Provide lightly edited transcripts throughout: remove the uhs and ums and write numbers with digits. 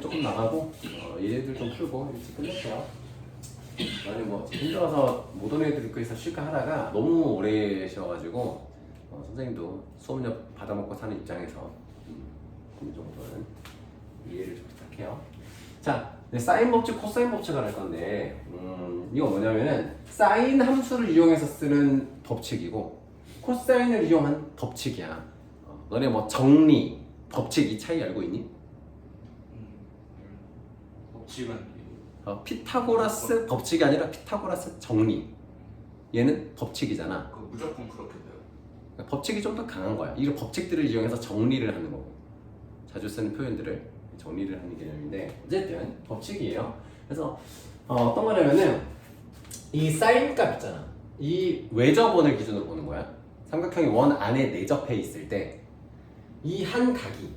시간이 조금 나가고 얘네들 좀 풀고 일찍 끝낼게요. 아니 뭐 힘들어서 못 오는 애들 있고 해서 쉴까 하다가 너무 오래 쉬어가지고 선생님도 수업료 받아먹고 사는 입장에서 어느 정도는 이해를 좀 부탁해요. 자, 사인 법칙, 코사인 법칙을 할 건데 이거 뭐냐면은 사인 함수를 이용해서 쓰는 법칙이고 코사인을 이용한 법칙이야. 너네 뭐 정리, 법칙 이 차이 알고 있니? 법칙은 피타고라스 법칙이 아니라 피타고라스 정리. 얘는 법칙이잖아. 그 무조건 그렇게 돼요. 그러니까 법칙이 좀 더 강한 거야. 이 법칙들을 이용해서 정리를 하는 거고 자주 쓰는 표현들을 정리를 하는 개념인데 어쨌든 법칙이에요. 그래서 어떤 거냐면은 이 사인 값 있잖아. 이 외접원을 기준으로 보는 거야. 삼각형이 원 안에 내접해 있을 때 이 한 각이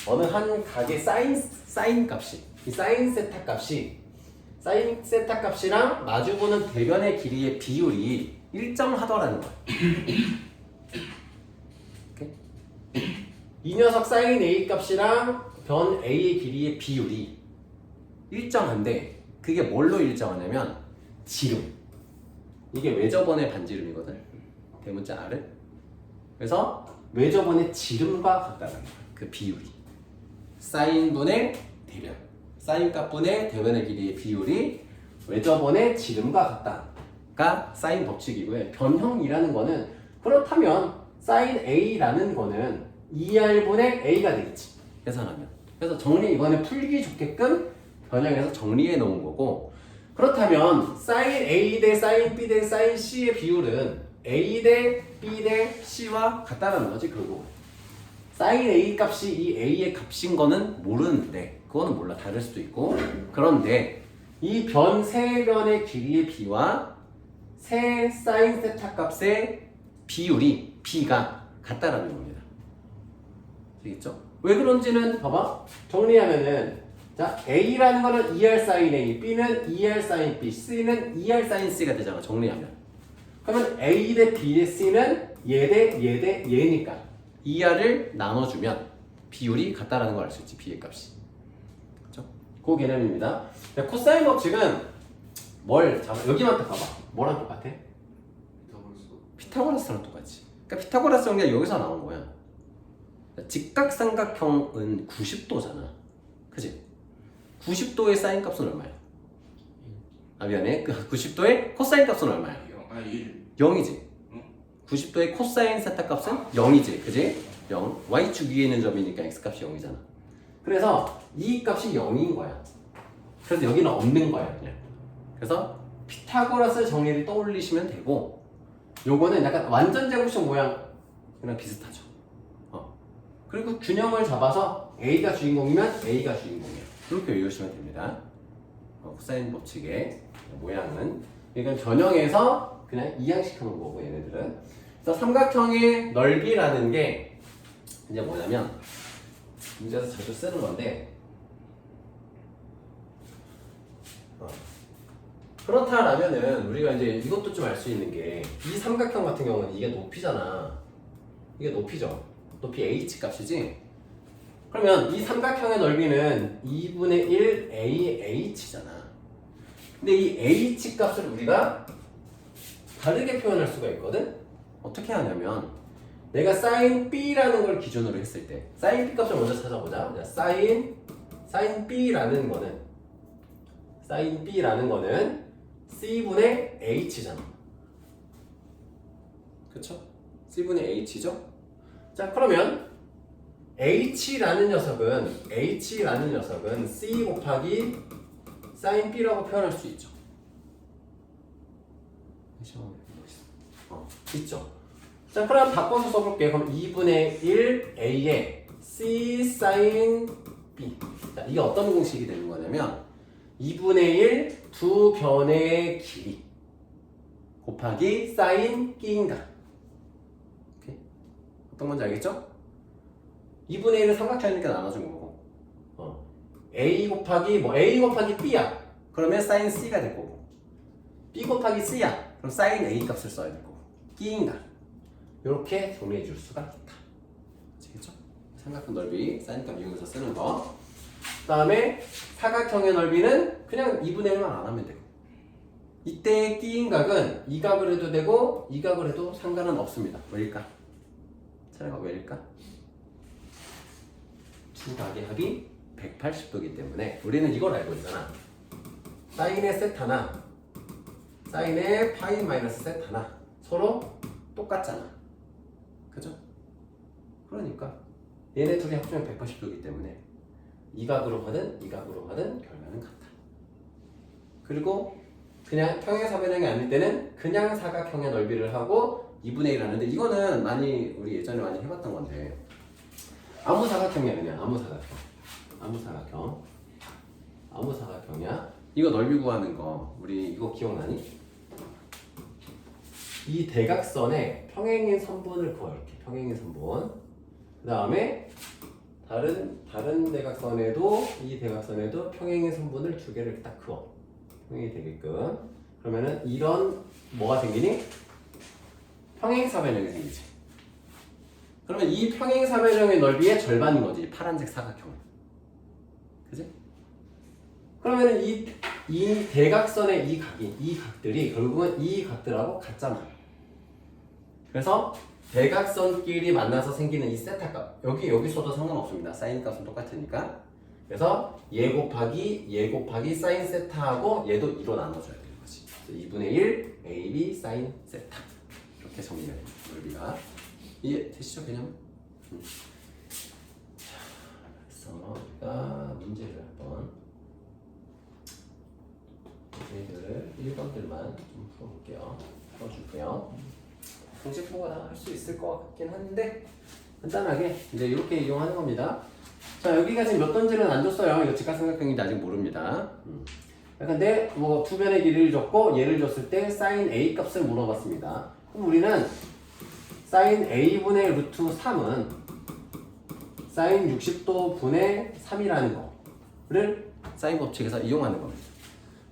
어느 한 각의 사인 값이 이 사인 세타 값이랑 마주보는 대변의 길이의 비율이 일정하더라는 거야. 이 녀석 사인 A 값이랑 변 A의 길이의 비율이 일정한데 그게 뭘로 일정하냐면 지름. 이게 외접원의 반지름이거든. 대문자 R은. 그래서 외접원의 지름과 같다는 거야. 그 비율이. 사인분의 대변. 사인 값분의 대변의 길이의 비율이 외접원의 지름과 같다가 사인 법칙이고요. 변형이라는 거는 그렇다면 사인 A라는 거는 2R분의 A가 되겠지. 계산하면. 그래서 정리 이번에 풀기 좋게끔 변형해서 정리해 놓은 거고 그렇다면 사인 A 대 사인 B 대 사인 C의 비율은 A 대 B 대 C와 같다는 거지 결국. 사인 A 값이 이 A의 값인 거는 모르는데 그거는 몰라. 다를 수도 있고 그런데 이 세 변의 길이의 B와 세 사인 세타 값의 비율이 B가 같다라는 겁니다. 되겠죠? 왜 그런지는 봐봐. 정리하면은 자 A라는 거는 2R 사인 A, B는 2R 사인 B, C는 2R 사인 C가 되잖아. 정리하면. 그러면 A 대 B 대 C는 얘 대 얘니까 2R을 나눠주면 비율이 같다라는 걸 알 수 있지. B의 값이. 그렇죠? 그 개념입니다. 코사인 법칙은 뭘 잡아? 여기만 딱 봐봐. 뭐랑 똑같아? 피타고라스랑 똑같지. 그러니까 피타고라스 정리가 여기서 나온 거야. 직각삼각형은 90도잖아. 그치? 90도의 사인 값은 얼마야? 아 미안해. 그 90도의 코사인 값은 얼마야? 0이지. 90도의 코사인 세타 값은 0이지. 그치? 0. y축 위에 있는 점이니까 x값이 0이잖아. 그래서 이 값이 0인 거야. 그래서 여기는 없는 거야 그냥. 그래서 피타고라스 정리를 떠올리시면 되고 요거는 약간 완전 제곱식 모양이랑 비슷하죠. 그리고 균형을 잡아서 A가 주인공이면 A가 주인공이야. 이렇게 외우시면 됩니다. 코사인 법칙의 모양은 이건 변형해서 그냥 이항시켜놓은 거고 얘네들은. 그래서 삼각형의 넓이라는 게 이제 뭐냐면 문제에서 자주 쓰는 건데 그렇다라면은 우리가 이제 이것도 좀 알 수 있는 게 이 삼각형 같은 경우는 이게 높이잖아. 이게 높이죠. 높이 h 값이지. 그러면 이 삼각형의 넓이는 2분의 1 AH잖아. 근데 이 h 값을 우리가 다르게 표현할 수가 있거든. 어떻게 하냐면 내가 사인 B라는 걸 기준으로 했을 때 사인 B 값을 먼저 찾아보자. 사인 B라는 거는 C분의 H잖아. 그쵸? C분의 H죠? 자 그러면 H라는 녀석은 C 곱하기 사인 B라고 표현할 수 있죠. 있죠. 자 그럼 바꿔서 써볼게. 그럼 2분의 1 A에 C 사인 B. 자 이게 어떤 공식이 되는 거냐면 2분의 1 두 변의 길이 곱하기 사인 B인가. 오케이? 어떤 건지 알겠죠? 2분의 1은 삼각형이니까 나눠준 거고 A 곱하기 B야. 그러면 사인 C가 될 거고 B 곱하기 C야. 그럼 사인 A 값을 써야 될 거고 B인가. 이렇게 정리해 줄 수가 있다. 아시겠죠? 삼각형 넓이 사인값 이용해서 쓰는 거. 그 다음에 사각형의 넓이는 그냥 2분의 1만 안 하면 되고, 이때 끼인 각은 이 각을 해도 되고 이 각을 해도 상관은 없습니다. 왜일까? 차례가 왜일까? 두 각의 합이 180도이기 때문에 우리는 이걸 알고 있잖아. 사인의 세타나 사인의 파이 마이너스 세타나 서로 똑같잖아. 그죠? 그러니까 얘네 둘이 합치면 180도이기 때문에 이 각으로 하든 이 각으로 하든 결과는 같다. 그리고 그냥 평행사변형이 아닐 때는 그냥 사각형의 넓이를 하고 2분의 1 하는데, 이거는 많이 우리 예전에 많이 해봤던 건데, 아무 사각형이야. 그냥 아무 사각형이야. 이거 넓이 구하는 거 우리 이거 기억나니? 이 대각선에 평행인 선분을 구해. 이렇게 평행인 선분. 그 다음에 다른 대각선에도 이 대각선에도 평행인 선분을 두 개를 딱 그어. 평행이 되게끔. 그러면은 이런 뭐가 생기니? 평행사변형이 생기지. 그러면 이 평행사변형의 넓이의 절반인 거지. 파란색 사각형은. 그지? 그러면은 이 대각선의 이 각들이 결국은 이 각들하고 같잖아. 그래서 대각선끼리 만나서 생기는 이 세타 값, 여기서도 상관없습니다. 사인 값은 똑같으니까. 그래서 얘 곱하기 사인 세타하고 얘도 2로 나눠줘야 되는 거지. 2분의 1 AB 사인 세타, 이렇게 정리가 됩니다. 넓이가 이해되시죠? 개념? 그래서 우리가 문제를 한번 1번들만 좀 풀어줄게요. 공식 보고 다 할 수 있을 것 같긴 한데 간단하게 이제 이렇게 이용하는 겁니다. 자, 여기까지 몇 번째는 안 줬어요. 이거 직각삼각형인지 아직 모릅니다. 근데 뭐 두 변의 길이를 줬고 얘를 줬을 때 sin a 값을 물어봤습니다. 그럼 우리는 sin a분의 루트 3은 sin 60도 분의 3이라는 거를 사인 법칙에서 이용하는 겁니다.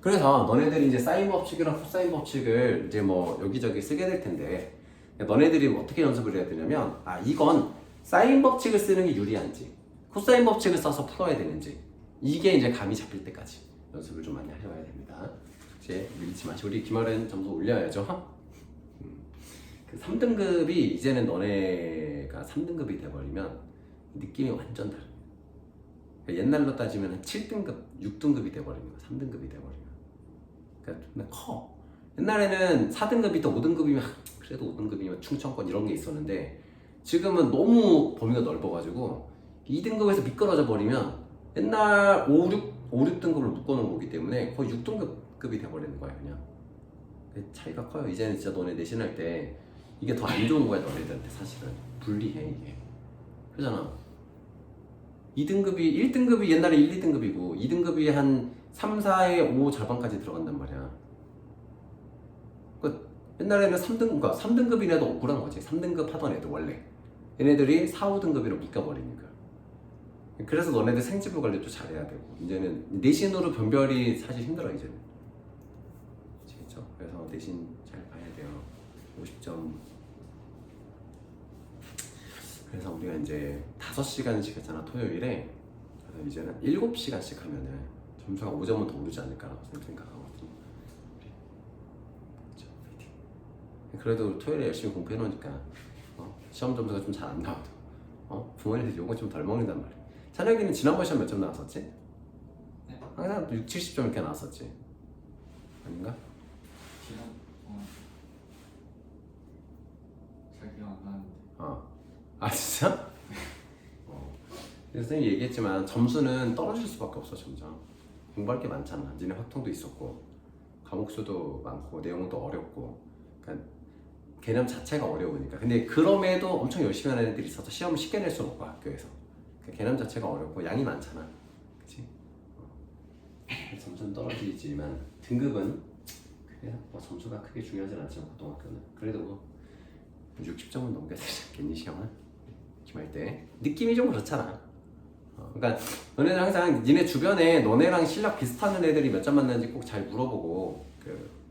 그래서 너네들이 이제 사인 법칙이랑 코사인 법칙을 이제 뭐 여기저기 쓰게 될 텐데, 너네들이 어떻게 연습을 해야 되냐면, 이건 사인 법칙을 쓰는 게 유리한지 코사인 법칙을 써서 풀어야 되는지, 이게 이제 감이 잡힐 때까지 연습을 좀 많이 해봐야 됩니다. 이제 밀지 마시고 우리 기말은 점수 올려야죠. 그 3등급이 이제는 너네가 3등급이 돼버리면 느낌이 완전 다릅니다. 그러니까 옛날로 따지면 7등급, 6등급이 돼버리는 거야. 3등급이 돼버리면. 그러니까 좀 커. 옛날에는 4등급이 또 5등급이면 그래도 5등급이면 충청권 이런 게 있었는데, 지금은 너무 범위가 넓어가지고 2등급에서 미끄러져 버리면 옛날 5, 6등급을 묶어놓은 거기 때문에 거의 6등급이 돼버리는 거야. 그냥 차이가 커요. 이제는 진짜 너네 내신할 때 이게 더 안 좋은 거야. 너네들한테 사실은 불리해 이게. 그러잖아. 2등급이 1등급이 옛날에 1, 2등급이고 2등급이 한 3, 4에 5 절반까지 들어간단 말이야. 그러니까 옛날에는 3등급이라도 억울한 거지. 3등급 하던 애들 원래 얘네들이 4, 5등급으로 묶여버리니까. 그래서 너네들 생지부 관리도 잘해야 되고, 이제는 내신으로 변별이 사실 힘들어 이제는. 아시겠죠? 그래서 내신 잘 봐야 돼요. 50점. 그래서 우리가 이제 5시간씩 했잖아 토요일에. 그래서 이제는 7시간씩 하면은 점수가 5점은 더 오르지 않을까라고 생각하거든요. 그렇죠? 파이팅. 그래도 토요일에 열심히 공부해 놓으니까 시험 점수가 좀 잘 안 나와도 부모님들 요거 좀 덜 먹는단 말이야. 찬혁이는 지난번 시험 몇 점 나왔었지? 네? 항상 6, 70점 이렇게 나왔었지? 아닌가? 잘 기억 안 나는데. 진짜? 그래서 선생님이 얘기했지만 점수는 떨어질 수밖에 없어. 점점 공부할 게 많잖아. 니네 확통도 있었고 과목 수도 많고 내용도 어렵고, 그러니까 개념 자체가 어려우니까. 근데 그럼에도 엄청 열심히 하는 애들이 있어서 시험을 쉽게 낼 수는 없고 학교에서. 그러니까 개념 자체가 어렵고 양이 많잖아. 그치? 점수는 떨어지지만 등급은 그래 뭐 점수가 크게 중요하진 않지만 고등학교는 그래도 뭐 60점은 넘겨야 되지 않겠니 시험은? 기말 때 느낌이 좀 그렇잖아. 그러니까 너네는 항상 니네 주변에 너네랑 실력 비슷한 애들이 몇 점 맞는지 꼭 잘 물어보고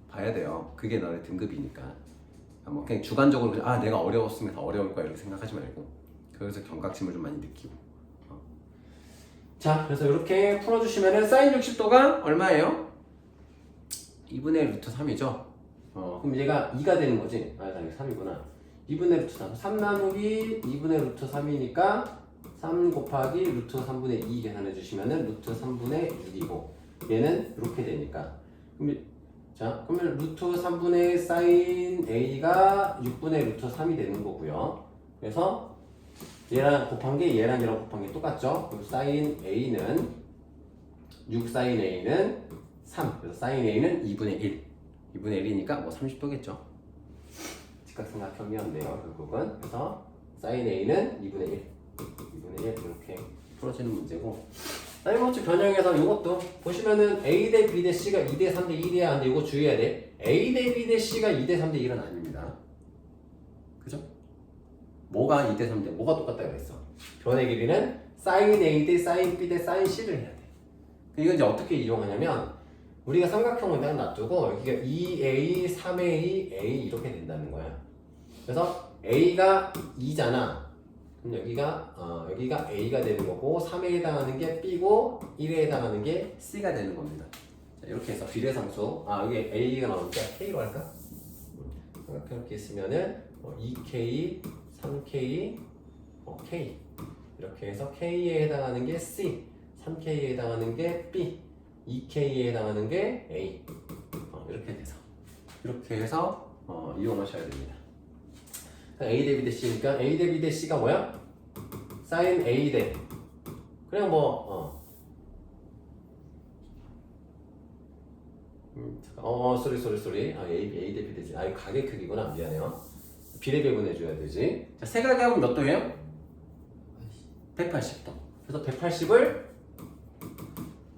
봐야 돼요. 그게 너네 등급이니까. 뭐 그냥 주관적으로 내가 어려웠으면 다 어려울 거야 이렇게 생각하지 말고 그래서 경각심을 좀 많이 느끼고. 자, 그래서 이렇게 풀어주시면은 사인 60도가 얼마예요? 2분의 루트 3이죠. 그럼 얘가 2가 되는 거지. 아, 이게 3이구나. 2분의 루트 3. 3 나누기 2분의 루트 3이니까 3 곱하기 루트 3분의 2 계산해 주시면은 루트 3분의 6이고 얘는 이렇게 되니까. 자, 그러면 루트 3분의 사인 A가 6분의 루트 3이 되는 거고요. 그래서 얘랑 곱한 게 얘랑 얘랑 곱한 게 똑같죠? 그럼 사인 A는 6 사인 A는 3. 그래서 사인 A는 2분의 1. 2분의 1이니까 뭐 30도겠죠. 직각삼각형이었네요, 결국은. 그래서 사인 A는 2분의 1. 2분의 1 이렇게 풀어지는 문제고. 사인법칙 변형해서 이것도 보시면은 A 대 B 대 C가 2대 3 대 1이야 하는데 이거 주의해야 돼. A 대 B 대 C가 2대 3 대 1은 아닙니다. 그죠? 뭐가 2대 3 대 뭐가 똑같다고 그랬어? 변의 길이는 사인 A 대 사인 B 대 사인 C를 해야 돼. 이건 이제 어떻게 이용하냐면 우리가 삼각형을 딱 놔두고 여기가 2A, 3A, A 이렇게 된다는 거야. 그래서 A가 2잖아. 그럼 여기가 A가 되는 거고 3에 해당하는 게 B고 1에 해당하는 게 C가 되는 겁니다. 자, 이렇게 해서 비례상수 여기 A가 나오니까 K로 할까? 삼각형 이렇게 있으면은 2K, 3K, K 이렇게 해서 K에 해당하는 게 C, 3K에 해당하는 게 B, 2K에 해당하는 게 A 이렇게 해서 이용하셔야 됩니다. A 대 B 대 C니까 A 대 B 대 C가 뭐야? 사인 A 대 그냥 쏘리 A 대 B 대지. 이거 가계 크기구나. 미안해요. 비례 배분해줘야 되지. 자, 세각하면 몇 도예요? 180도. 그래서 180을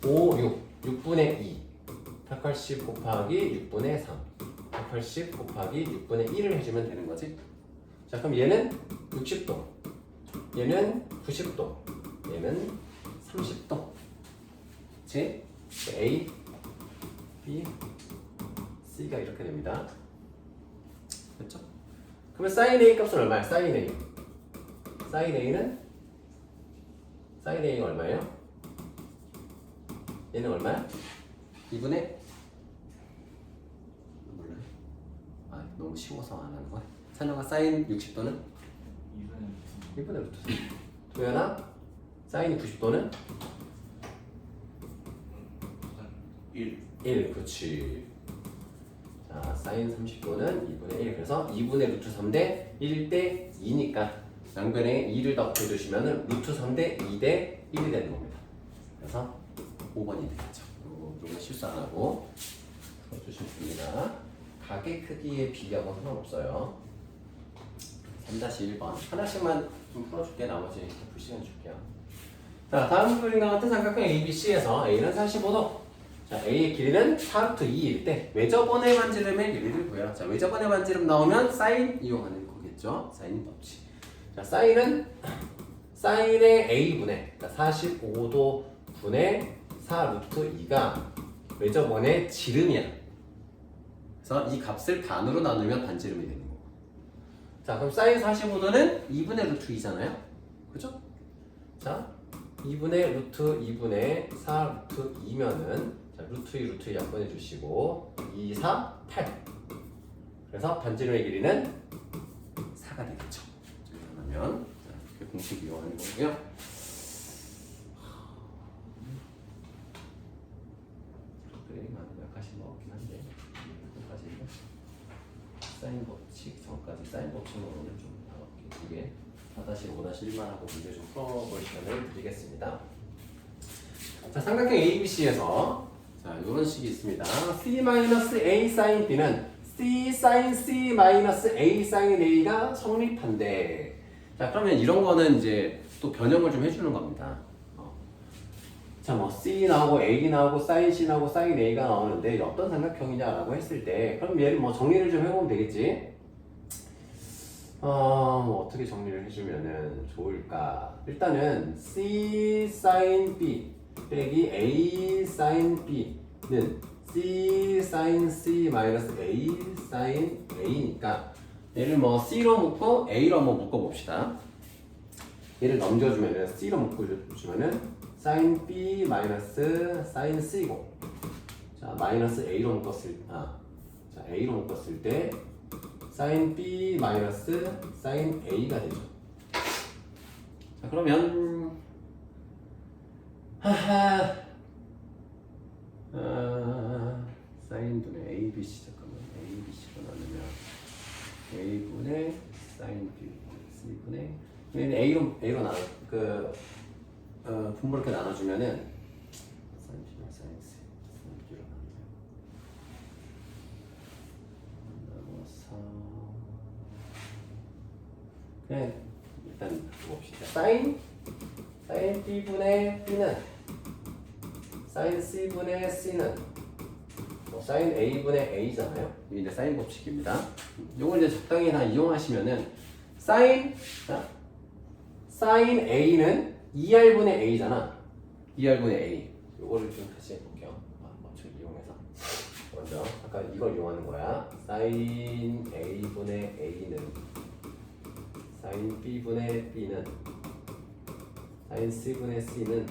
6분의 2 180 곱하기 6분의 3 180 곱하기 6분의 1을 해주면 되는 거지. 자, 그럼 얘는 60도, 얘는 90도, 얘는 30도. 그치? A, B, C가 이렇게 됩니다. 됐죠? 그러면 사인 A 값은 얼마야? 사인 A. 사인 A가 얼마예요? 얘는 얼마야? 2분의 몰라요? 너무 쉬워서 안 하는 거야. 찬영아 사인 60도는? 2분의 루트 3. 도연아 사인 90도는? 1. 그렇지. 자, 사인 30도는 2분의 1. 그래서 2분의 루트 3 대 1 대 2니까 양변에 2를 더해주시면 루트 3 대 2 대 1이 되는 겁니다. 그래서 5번이 되겠죠. 이거 실수 안 하고 써주시면 됩니다. 가계 크기의 비교하고 상관없어요. 3-1번 하나씩만 좀 풀어줄게. 나머지 풀 시간 줄게요. 자, 다음 그림과 같은 삼각형 ABC에서 A는 45도, 자, A의 길이는 4루트 2일 때 외접원의 반지름의 길이를 구해라. 자, 외접원의 반지름 나오면 사인 이용하는 거겠죠. 사인 법칙. 자, 사인의 A분의, 그러니까 45도 분의 4루트 2가 외접원의 지름이야. 그래서 이 값을 반으로 나누면 반지름이 되는 거고. 자, 그럼 사인 45도는 2분의 루트 2잖아요. 그죠? 자, 2분의 루트 2분의 4 루트 2면은 자, 루트 2 루트 2 약분해 주시고 2, 4, 8. 그래서 반지름의 길이는 4가 되겠죠. 그러면 이렇게 공식 이용하는 거고요. 그래, 많은 약하신 거 없긴 한데 여기까지 사인 법칙 전까지 사인 법칙은 오늘 좀 이게 4-5-1만 하고 문제 좀 풀어볼 시간을 드리겠습니다. 자, 삼각형 ABC에서 자, 이런 식이 있습니다. C-A sin B는 C sin C A sin A가 성립한대. 자, 그러면 이런 거는 이제 또 변형을 좀 해주는 겁니다. 자, 뭐 C 나오고 A 나오고 sin C 나오고 sin A가 나오는데 어떤 삼각형이냐라고 했을 때 그럼 얘를 뭐 정리를 좀 해보면 되겠지. 뭐 어떻게 정리를 해주면은 좋을까? 일단은 C sin B 빼기 A sin B는 C sin C 마이너스 A sin A니까 얘를 뭐 C로 묶고 A로 한번 묶어봅시다. 얘를 넘겨주면은 C로 묶어주면은 sin B 마이너스 sin C고, 자 마이너스 A로 묶었을 자 A로 묶었을 때 sin B 마이너스 sin A가 되죠. 자 그러면 사인분의 ABC, 잠깐만, ABC로 나누면 A분의 사인 B, C분의 A로 나눠 분모를 이렇게 나눠주면은 사인 B랑 사인 C, 사인 B로 나눠서 그냥 일단 봅시다. 사인 B분의 B는 사인 C분의 C는 사인 A분의 A잖아요. 이게 이제 사인 법칙입니다. 이걸 이제 적당히 다 이용하시면은 사인 A는 2R분의 A잖아. 2R분의 A. 이거를 좀 다시 해볼게요. 먼저 이용해서 먼저 아까 이걸 이용하는 거야. 사인 A분의 A는 사인 B분의 B는 사인 C분의 C는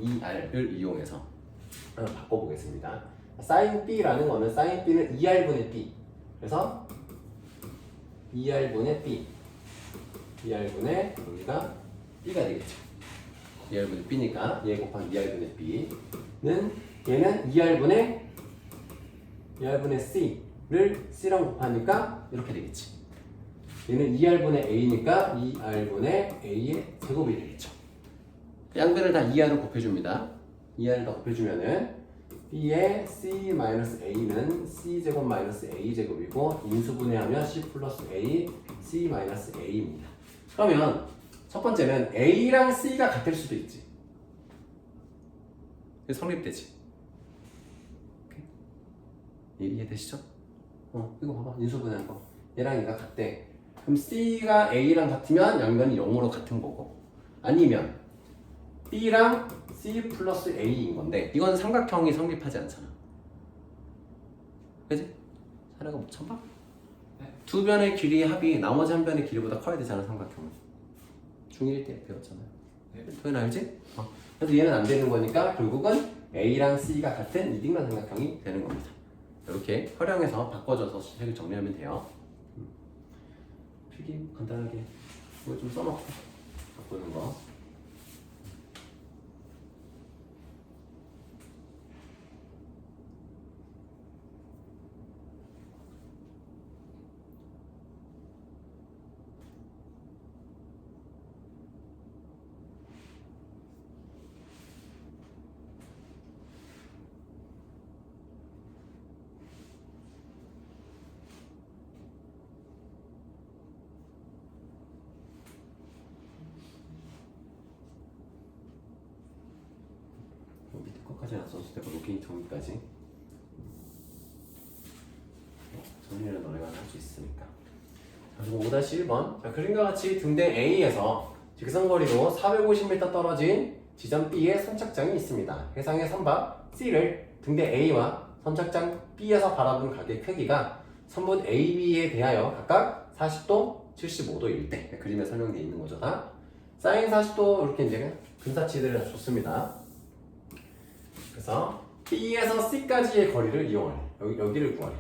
2R을 이용해서 바꿔보겠습니다. 사인 B라는 거는 사인 B는 2R분의 B. 그래서 2R분의 B. 2R분의 여기가 B가 되겠죠. 2R분의 B니까 얘 곱하기 2R분의 B는 얘는 2R분의 C를 C랑 곱하니까 이렇게 되겠지. 얘는 2R분의 A니까 2R분의 A의 제곱이 되겠죠. 양변을 다 2R로 곱해줍니다. 2R을 다 곱해주면은 B의 C-A는 C제곱 마이너스 A제곱이고 인수분해하면 C 플러스 A, C-A입니다. 그러면 첫 번째는 A랑 C가 같을 수도 있지. 성립되지. 이해되시죠? 이거 봐봐. 인수분해한 거. 얘랑 얘가 같대. 그럼 C가 A랑 같으면 양변이 0으로 같은 거고, 아니면 B랑 C 플러스 A인 건데 이건 삼각형이 성립하지 않잖아. 그지? 사례가 못 쳐봐? 네. 두 변의 길이의 합이 나머지 한 변의 길이보다 커야 되잖아, 삼각형은. 중1 때 배웠잖아요. 네. 도현 알지? 그래서 얘는 안 되는 거니까 결국은 A랑 C가 같은 이등변 삼각형이 되는 겁니다. 이렇게 활용해서 바꿔줘서 식을 정리하면 돼요. 필기 간단하게 이거 좀 써놓고 바꾸는 거. 밑에 것까지 안 써도 되고 로킹 정리까지 정리를 너네가 할 수 있으니까. 자, 그리고 5-1번. 자, 그림과 같이 등대 A에서 직선거리로 450m 떨어진 지점 B에 선착장이 있습니다. 해상의 선박 C를 등대 A와 선착장 B에서 바라본 각의 크기가 선분 AB에 대하여 각각 40도, 75도일 때 그림에 설명되어 있는 거죠. 다 사인 40도 이렇게 이제 근사치들을 줬습니다. 그래서 B에서 C까지의 거리를 이용하래. 여기를 구하래.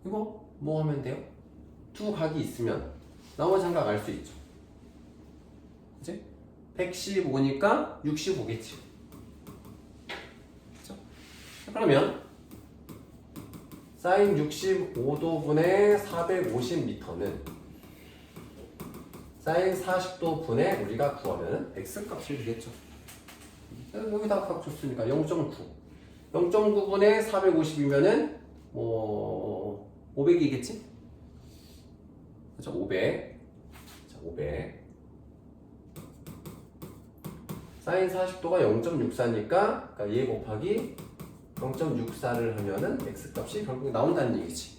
이거 뭐 하면 돼요? 두 각이 있으면 나머지 한 각 알 수 있죠. 그치? 115니까 65겠지. 그쵸? 그러면 사인 65도분의 450m는 사인 40도분의 우리가 구하는 X값을 주겠죠. 여기다가 각 줬으니까 0.9. 0.9분의 450이면은 뭐 500이겠지? 그렇죠? 500. 자, 500. 사인 40도가 0.64니까 그러니까 얘 곱하기 0.64를 하면은 X값이 결국 나온다는 얘기지.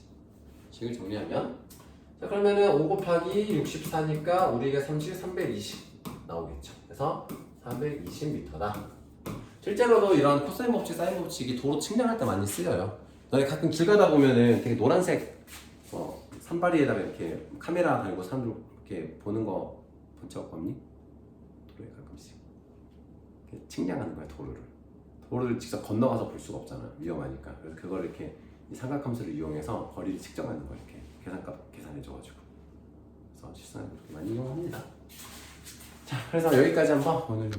식을 정리하면 자 그러면은 5 곱하기 64니까 우리에게 320 나오겠죠. 그래서 420m다. 실제로도 이런 코사인 법칙, 사인 법칙이 도로 측량할 때 많이 쓰여요. 너네 가끔 길 가다 보면은 되게 노란색 산발이에다가 이렇게 카메라 달고 사람들 이렇게 보는 거 본적 없니? 도로에 가끔씩 측량하는 거야 도로를 직접 건너가서 볼 수가 없잖아 위험하니까. 그래서 그걸 이렇게 이 삼각함수를 이용해서 거리를 측정하는 거야 이렇게 계산값 계산해줘가지고. 그래서 실생활에 그렇게 많이 이용합니다. 자 그래서 여기까지 한번 오늘